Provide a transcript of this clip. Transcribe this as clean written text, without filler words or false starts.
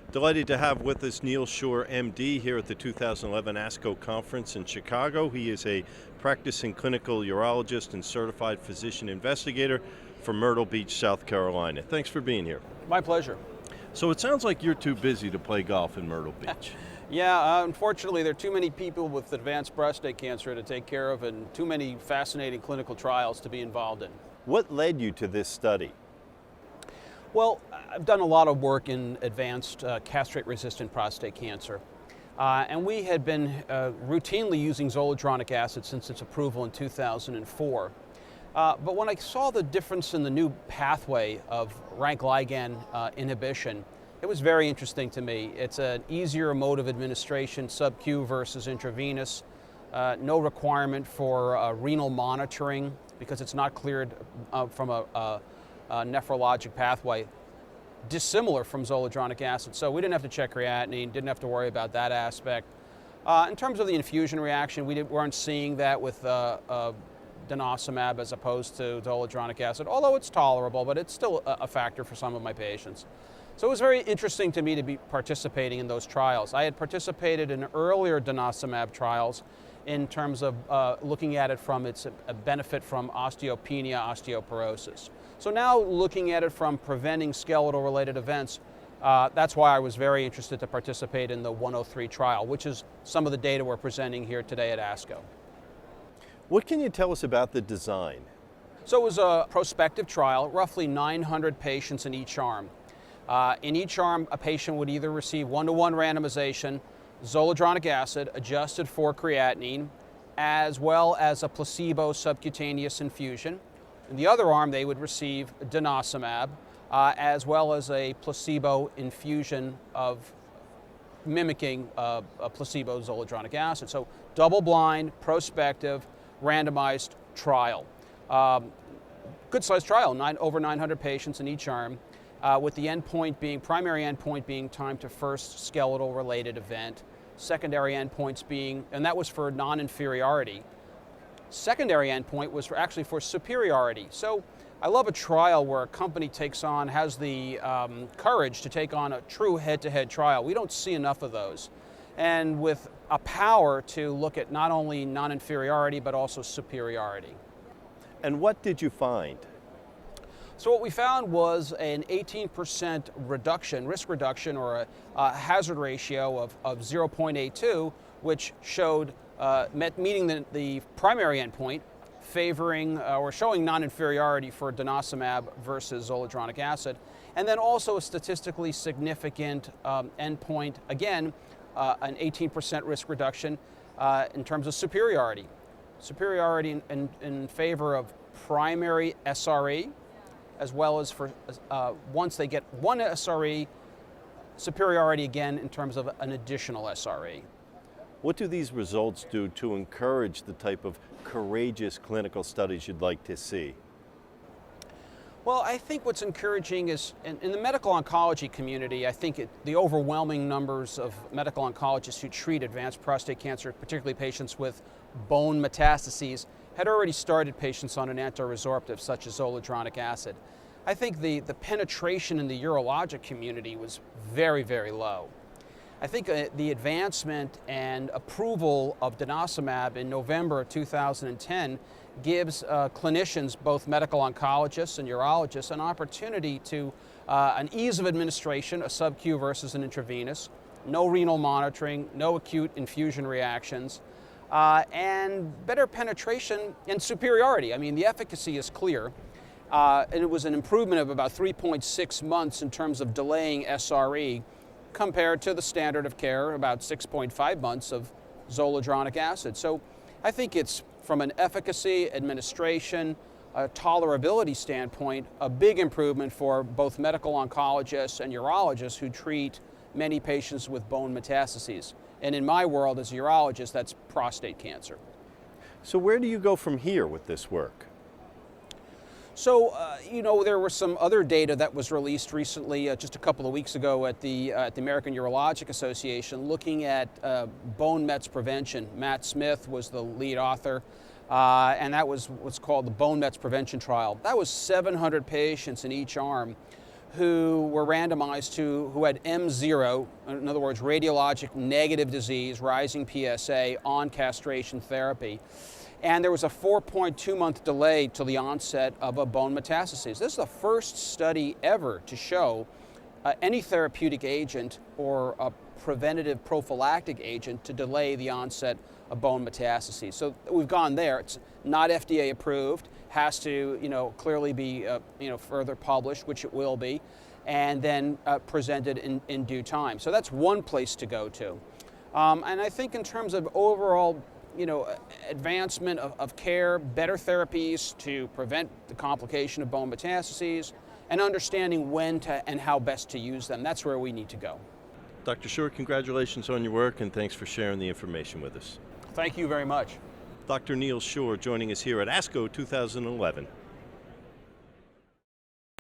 Delighted to have with us Neal MD here at the 2011 ASCO conference in Chicago. He is a practicing clinical urologist and certified physician investigator from Myrtle Beach, South Carolina. Thanks for being here. My pleasure. So it sounds like you're too busy to play golf in Myrtle Beach. Yeah, unfortunately, there are too many people with advanced prostate cancer to take care of and too many fascinating clinical trials to be involved in. What led you to this study? Well, I've done a lot of work in advanced castrate-resistant prostate cancer. And we had been routinely using Zoledronic acid since its approval in 2004. But when I saw the difference in the new pathway of rank ligand inhibition, it was very interesting to me. It's an easier mode of administration, sub-Q versus intravenous, no requirement for renal monitoring because it's not cleared from a nephrologic pathway, dissimilar from Zoledronic acid. So we didn't have to check creatinine, didn't have to worry about that aspect. In terms of the infusion reaction, we weren't seeing that with Denosumab as opposed to Zoledronic acid, although it's tolerable, but it's still a factor for some of my patients. So it was very interesting to me to be participating in those trials. I had participated in earlier Denosumab trials in terms of looking at it from its benefit from osteopenia, osteoporosis. So now looking at it from preventing skeletal-related events, that's why I was very interested to participate in the 103 trial, which is some of the data we're presenting here today at ASCO. What can you tell us about the design? So it was a prospective trial, roughly 900 patients in each arm. In each arm, a patient would either receive 1-to-1 randomization, Zoledronic acid adjusted for creatinine, as well as a placebo subcutaneous infusion. In the other arm, they would receive Denosumab, as well as a placebo infusion of mimicking a placebo Zoledronic acid. So double-blind, prospective, randomized trial. Good-sized trial, over 900 patients in each arm. With the primary endpoint being time to first skeletal-related event, secondary endpoints being, and that was for non-inferiority. Secondary endpoint was actually for superiority. So I love a trial where a company has the courage to take on a true head-to-head trial. We don't see enough of those. And with a power to look at not only non-inferiority, but also superiority. And what did you find? So what we found was an 18% risk reduction, or a hazard ratio of 0.82, which showed meeting the primary endpoint, favoring or showing non-inferiority for Denosumab versus Zoledronic acid, and then also a statistically significant endpoint, again, an 18% risk reduction in terms of superiority. Superiority in favor of primary SRE, as well as for once they get one SRE, superiority again in terms of an additional SRE. What do these results do to encourage the type of courageous clinical studies you'd like to see? Well, I think what's encouraging is, in the medical oncology community, I think the overwhelming numbers of medical oncologists who treat advanced prostate cancer, particularly patients with bone metastases, had already started patients on an anti-resorptive such as Zoledronic acid. I think the penetration in the urologic community was very, very low. I think the advancement and approval of Denosumab in November of 2010 gives clinicians, both medical oncologists and urologists, an opportunity to an ease of administration, a sub-Q versus an intravenous, no renal monitoring, no acute infusion reactions, and better penetration and superiority. I mean, the efficacy is clear, and it was an improvement of about 3.6 months in terms of delaying SRE compared to the standard of care, about 6.5 months of Zoledronic acid. So I think it's, from an efficacy, administration, tolerability standpoint, a big improvement for both medical oncologists and urologists who treat many patients with bone metastases. And in my world as a urologist, that's prostate cancer. So where do you go from here with this work? So, there was some other data that was released recently, just a couple of weeks ago at the American Urologic Association, looking at bone mets prevention. Matt Smith was the lead author, and that was what's called the Bone Mets Prevention Trial. That was 700 patients in each arm who were randomized to who had M0, in other words, radiologic negative disease, rising PSA, on castration therapy. And there was a 4.2-month delay to the onset of a bone metastases. This is the first study ever to show any therapeutic agent or a preventative prophylactic agent to delay the onset of bone metastases. So we've gone there. It's not FDA approved, has to clearly be further published, which it will be, and then presented in due time. So that's one place to go to. And I think in terms of overall advancement of care, better therapies to prevent the complication of bone metastases, and understanding when to and how best to use them. That's where we need to go. Dr. Schor, congratulations on your work and thanks for sharing the information with us. Thank you very much. Dr. Neal Schor joining us here at ASCO 2011.